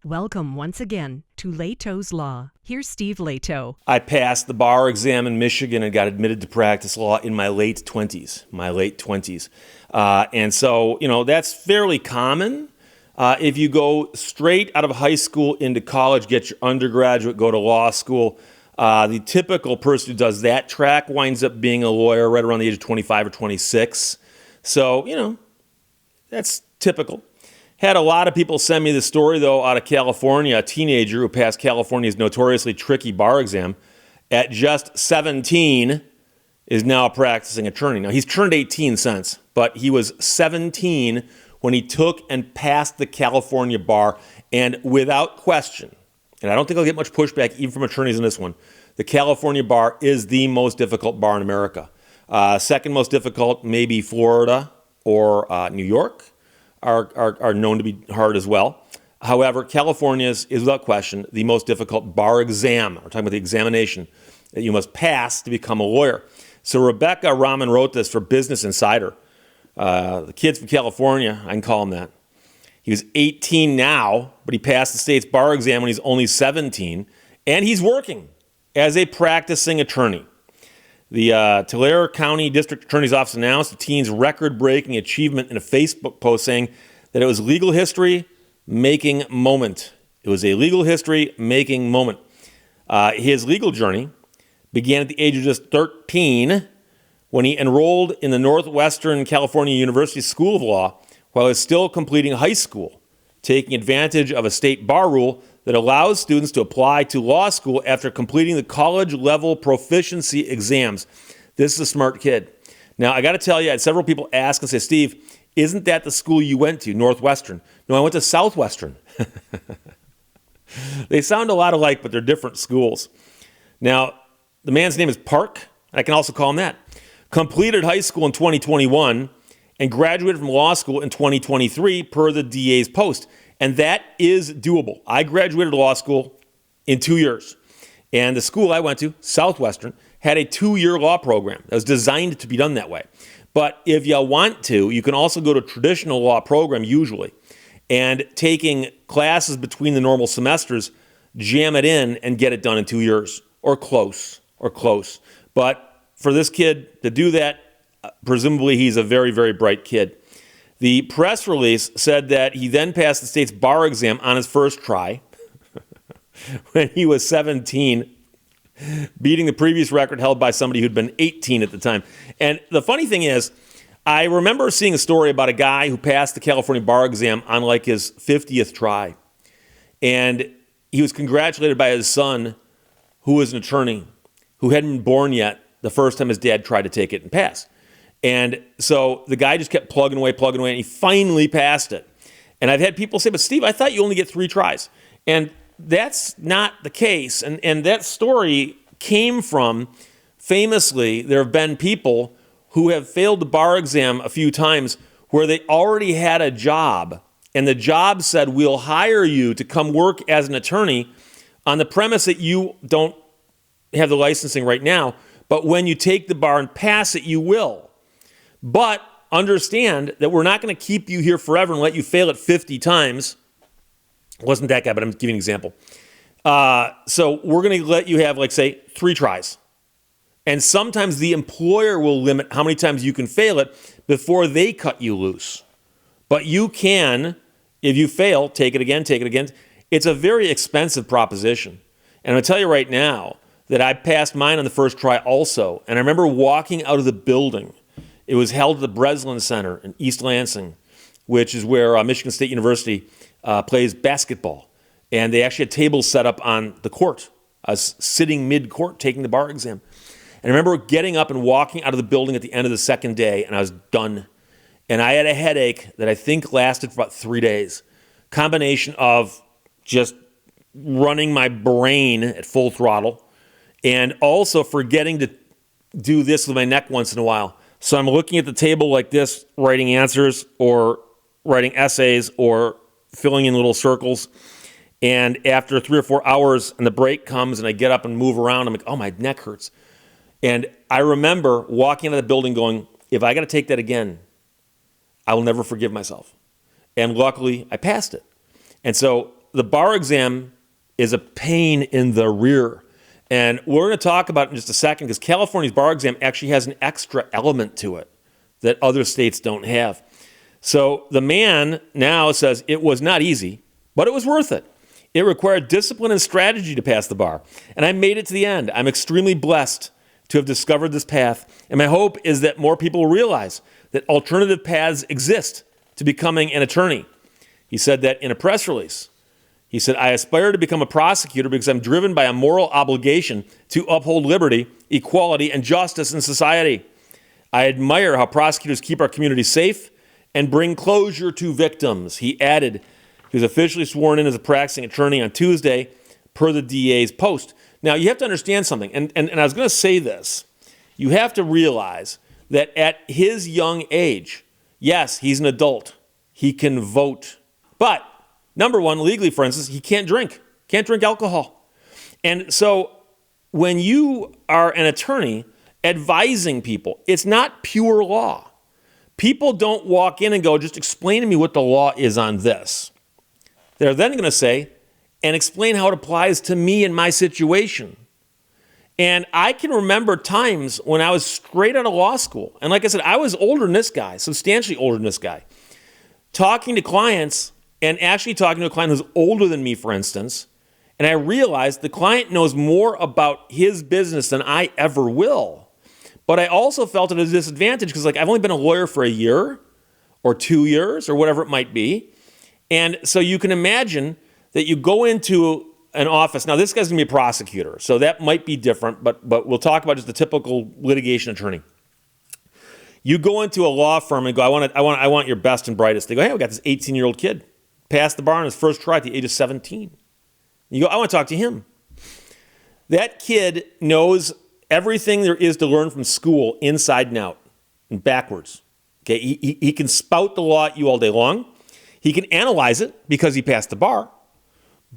Welcome once again to Lehto's Law. Here's Steve Lehto. I passed the bar exam in Michigan and got admitted to practice law in my late 20s. And so, that's fairly common. If you go straight out of high school into college, get your undergraduate, go to law school, the typical person who does that track winds up being a lawyer right around the age of 25 or 26. So, that's typical. Had a lot of people send me the story, though, out of California, a teenager who passed California's notoriously tricky bar exam at just 17 is now a practicing attorney. Now, he's turned 18 since, but he was 17 when he took and passed the California bar, and without question, and I don't think I'll get much pushback even from attorneys in this one, the California bar is the most difficult bar in America. Second most difficult, maybe Florida or New York. Are known to be hard as well. However, California's is without question the most difficult bar exam. We're talking about the examination that you must pass to become a lawyer. So Rebecca Rahman wrote this for Business Insider. The kid's from California, I can call him that. He was 18 now, but he passed the state's bar exam when he's only 17, and he's working as a practicing attorney. The Tulare County District Attorney's Office announced the teen's record-breaking achievement in a Facebook post saying that it was legal history making moment. It was a legal history making moment. His legal journey began at the age of just 13 when he enrolled in the Northwestern California University School of Law while he was still completing high school, taking advantage of a state bar rule that allows students to apply to law school after completing the college-level proficiency exams. This is a smart kid. Now, I got to tell you, I had several people ask and say, Steve, isn't that the school you went to, Northwestern? No, I went to Southwestern. They sound a lot alike, but they're different schools. Now, the man's name is Park. I can also call him that. Completed high school in 2021 and graduated from law school in 2023 per the DA's post. And that is doable. I graduated law school in 2 years. And the school I went to, Southwestern, had a 2-year law program that was designed to be done that way. But if you want to, you can also go to a traditional law program usually. And taking classes between the normal semesters, jam it in and get it done in 2 years. Or close. But for this kid to do that, presumably he's a very, very bright kid. The press release said that he then passed the state's bar exam on his first try when he was 17, beating the previous record held by somebody who'd been 18 at the time. And the funny thing is, I remember seeing a story about a guy who passed the California bar exam on like his 50th try. And he was congratulated by his son, who was an attorney, who hadn't been born yet the first time his dad tried to take it and pass. And so the guy just kept plugging away, and he finally passed it. And I've had people say, but Steve, I thought you only get 3 tries. And that's not the case. And that story came from, famously, there have been people who have failed the bar exam a few times where they already had a job. And the job said, we'll hire you to come work as an attorney on the premise that you don't have the licensing right now. But when you take the bar and pass it, you will. But understand that we're not going to keep you here forever and let you fail it 50 times. It wasn't that guy, but I'm giving you an example. So we're going to let you have, like, say, 3 tries. And sometimes the employer will limit how many times you can fail it before they cut you loose. But you can, if you fail, take it again. It's a very expensive proposition. And I'm going to tell you right now that I passed mine on the first try also. And I remember walking out of the building. It was held at the Breslin Center in East Lansing, which is where Michigan State University plays basketball. And they actually had tables set up on the court. I was sitting mid-court taking the bar exam. And I remember getting up and walking out of the building at the end of the second day, and I was done. And I had a headache that I think lasted for about 3 days. Combination of just running my brain at full throttle and also forgetting to do this with my neck once in a while. So I'm looking at the table like this, writing answers or writing essays or filling in little circles. And after 3 or 4 hours and the break comes and I get up and move around, I'm like, oh, my neck hurts. And I remember walking out of the building going, if I got to take that again, I will never forgive myself. And luckily, I passed it. And so the bar exam is a pain in the rear. And we're going to talk about it in just a second because California's bar exam actually has an extra element to it that other states don't have. So the man now says it was not easy, but it was worth it. It required discipline and strategy to pass the bar. And I made it to the end. I'm extremely blessed to have discovered this path. And my hope is that more people will realize that alternative paths exist to becoming an attorney. He said that in a press release. He said, I aspire to become a prosecutor because I'm driven by a moral obligation to uphold liberty, equality, and justice in society. I admire how prosecutors keep our community safe and bring closure to victims. He added, he was officially sworn in as a practicing attorney on Tuesday per the DA's post. Now, you have to understand something, and I was going to say this. You have to realize that at his young age, yes, he's an adult. He can vote. But, number one, legally, for instance, he can't drink alcohol. And so when you are an attorney advising people, it's not pure law. People don't walk in and go, just explain to me what the law is on this. They're then going to say, and explain how it applies to me and my situation. And I can remember times when I was straight out of law school. And like I said, I was older than this guy, substantially older than this guy. Talking to clients and actually talking to a client who's older than me, for instance. And I realized the client knows more about his business than I ever will. But I also felt it as a disadvantage because I've only been a lawyer for a year or 2 years or whatever it might be. And so you can imagine that you go into an office. Now, this guy's going to be a prosecutor, so that might be different, but we'll talk about just the typical litigation attorney. You go into a law firm and go, I want your best and brightest. They go, hey, we got this 18-year-old kid. Passed the bar on his first try at the age of 17. You go, I want to talk to him. That kid knows everything there is to learn from school inside and out and backwards. Okay, he can spout the law at you all day long. He can analyze it because he passed the bar.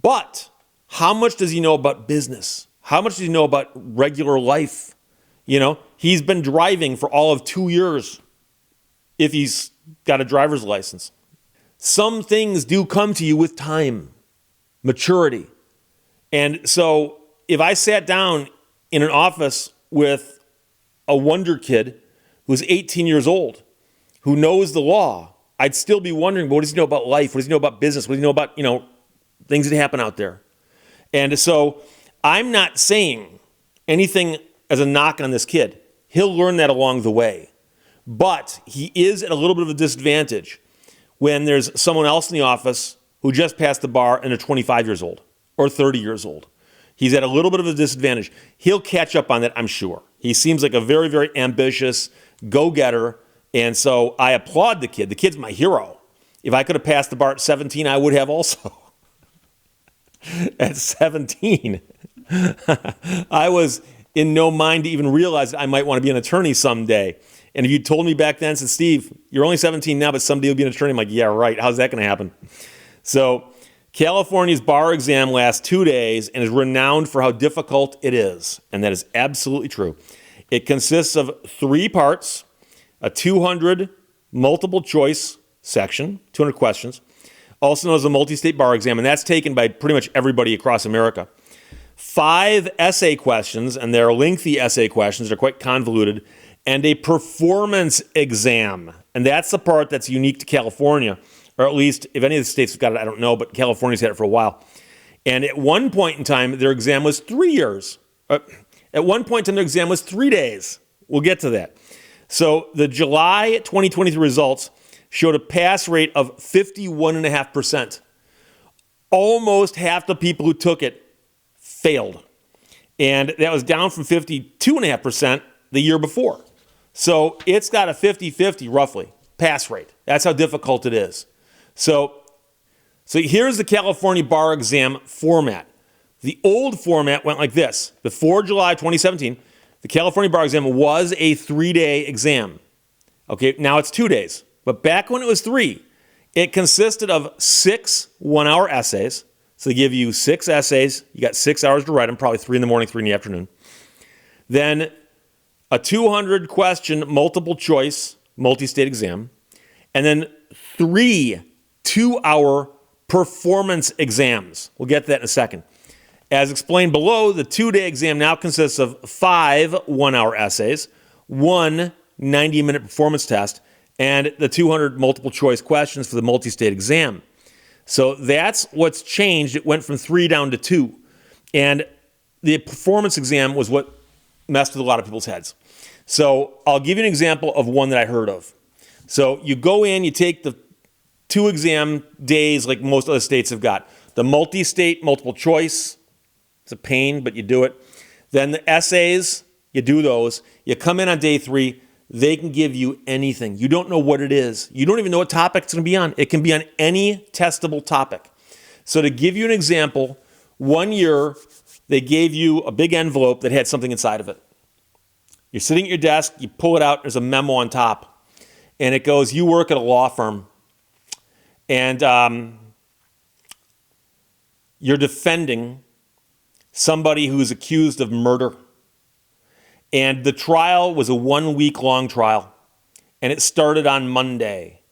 But how much does he know about business? How much does he know about regular life? You know, he's been driving for all of 2 years if he's got a driver's license. Some things do come to you with time, maturity. And so if I sat down in an office with a wonder kid who's 18 years old, who knows the law, I'd still be wondering, what does he know about life? What does he know about business? What does he know about, things that happen out there? And so I'm not saying anything as a knock on this kid. He'll learn that along the way. But he is at a little bit of a disadvantage when there's someone else in the office who just passed the bar and they're 25 years old or 30 years old. He's at a little bit of a disadvantage. He'll catch up on that, I'm sure. He seems like a very, very ambitious go-getter. And so I applaud the kid. The kid's my hero. If I could have passed the bar at 17, I would have also. At 17, I was in no mind to even realize that I might want to be an attorney someday. And if you told me back then, said, Steve, you're only 17 now, but someday you'll be an attorney. I'm like, yeah, right. How's that going to happen? So California's bar exam lasts 2 days and is renowned for how difficult it is. And that is absolutely true. It consists of 3 parts, a 200 multiple choice section, 200 questions, also known as a multi-state bar exam, and that's taken by pretty much everybody across America. 5 essay questions, and they're lengthy essay questions. They're quite convoluted, and a performance exam. And that's the part that's unique to California, or at least if any of the states have got it, I don't know, but California's had it for a while. And at one point in time, their exam was 3 years. At one point in time, their exam was 3 days. We'll get to that. So the July 2023 results showed a pass rate of 51.5%. Almost half the people who took it failed. And that was down from 52.5% the year before. So it's got a 50-50 roughly pass rate. That's how difficult it is. So here's the California bar exam format. The old format went like this. Before July 2017, the California bar exam was a 3-day exam. Okay, now it's 2 days. But back when it was 3, it consisted of 6 one-hour essays. So they give you 6 essays. You got 6 hours to write them, probably 3 in the morning, 3 in the afternoon. Then a 200-question multiple-choice multi-state exam. And then 3 2-hour performance exams. We'll get to that in a second. As explained below, the 2-day exam now consists of 5 one-hour essays, 1 90-minute performance test, and the 200 multiple choice questions for the multi-state exam. So that's what's changed. It went from 3 down to 2. And the performance exam was what messed with a lot of people's heads. So I'll give you an example of one that I heard of. So you go in, you take the 2 exam days like most other states have got. The multi-state multiple choice, it's a pain, but you do it. Then the essays, you do those. You come in on day 3, they can give you anything. You don't know what it is. You don't even know what topic it's going to be on. It can be on any testable topic. So to give you an example, one year they gave you a big envelope that had something inside of it. You're sitting at your desk, you pull it out, there's a memo on top. And it goes, you work at a law firm. And you're defending somebody who's accused of murder. And the trial was a 1-week-long trial. And it started on Monday.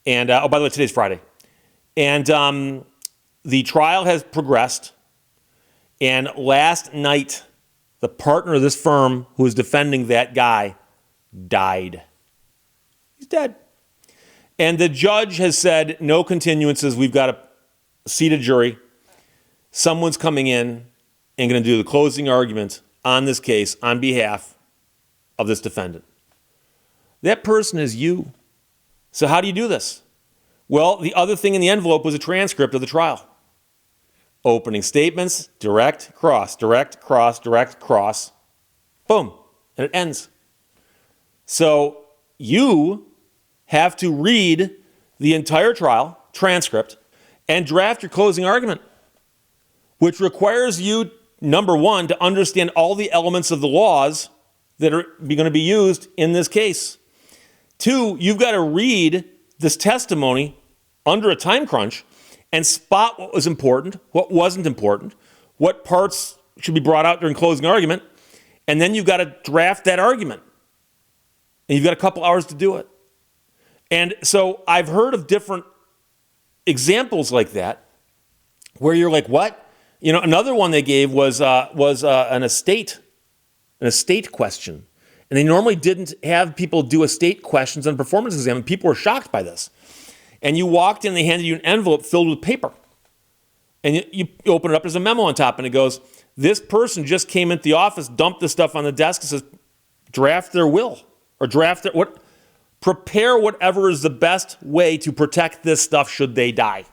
And, by the way, today's Friday. And the trial has progressed. And last night, the partner of this firm who was defending that guy died. He's dead. And the judge has said, no continuances. We've got a seated jury. Someone's coming in and going to do the closing argument on this case on behalf of this defendant. That person is you. So how do you do this? Well, the other thing in the envelope was a transcript of the trial. Opening statements, direct, cross, direct, cross, direct, cross. Boom. And it ends. So you have to read the entire trial transcript and draft your closing argument, which requires you, number 1, to understand all the elements of the laws that are going to be used in this case. 2, you've got to read this testimony under a time crunch and spot what was important, what wasn't important, what parts should be brought out during closing argument, and then you've got to draft that argument. And you've got a couple hours to do it. And so I've heard of different examples like that where you're like, what? You know, another one they gave was an estate question. And they normally didn't have people do estate questions on a performance exam, and people were shocked by this. And you walked in, they handed you an envelope filled with paper. And you open it up, there's a memo on top, and it goes, this person just came into the office, dumped this stuff on the desk, and says, draft their will, or prepare whatever is the best way to protect this stuff should they die.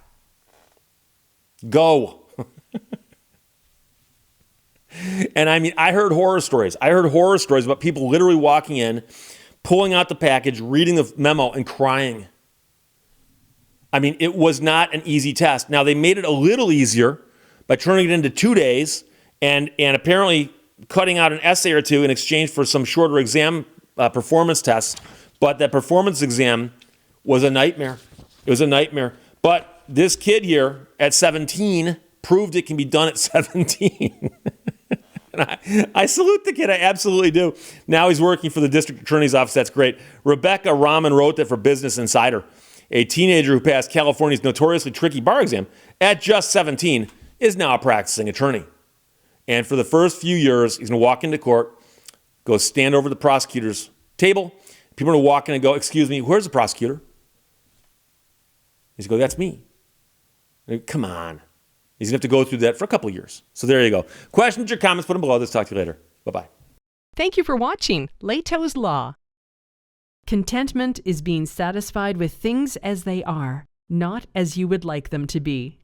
Go. And I mean, I heard horror stories. I heard horror stories about people literally walking in, pulling out the package, reading the memo, and crying. I mean, it was not an easy test. Now, they made it a little easier by turning it into 2 days and apparently cutting out an essay or two in exchange for some shorter exam performance tests. But that performance exam was a nightmare. It was a nightmare. But this kid here at 17 proved it can be done at 17. And I salute the kid. I absolutely do. Now he's working for the district attorney's office. That's great. Rebecca Rahman wrote that for Business Insider. A teenager who passed California's notoriously tricky bar exam at just 17 is now a practicing attorney. And for the first few years, he's going to walk into court, go stand over the prosecutor's table. People are going to walk in and go, excuse me, where's the prosecutor? He's going to go, that's me. Come on. He's going to have to go through that for a couple of years. So there you go. Questions or comments, put them below. Let's talk to you later. Bye-bye. Thank you for watching Lehto's Law. Contentment is being satisfied with things as they are, not as you would like them to be.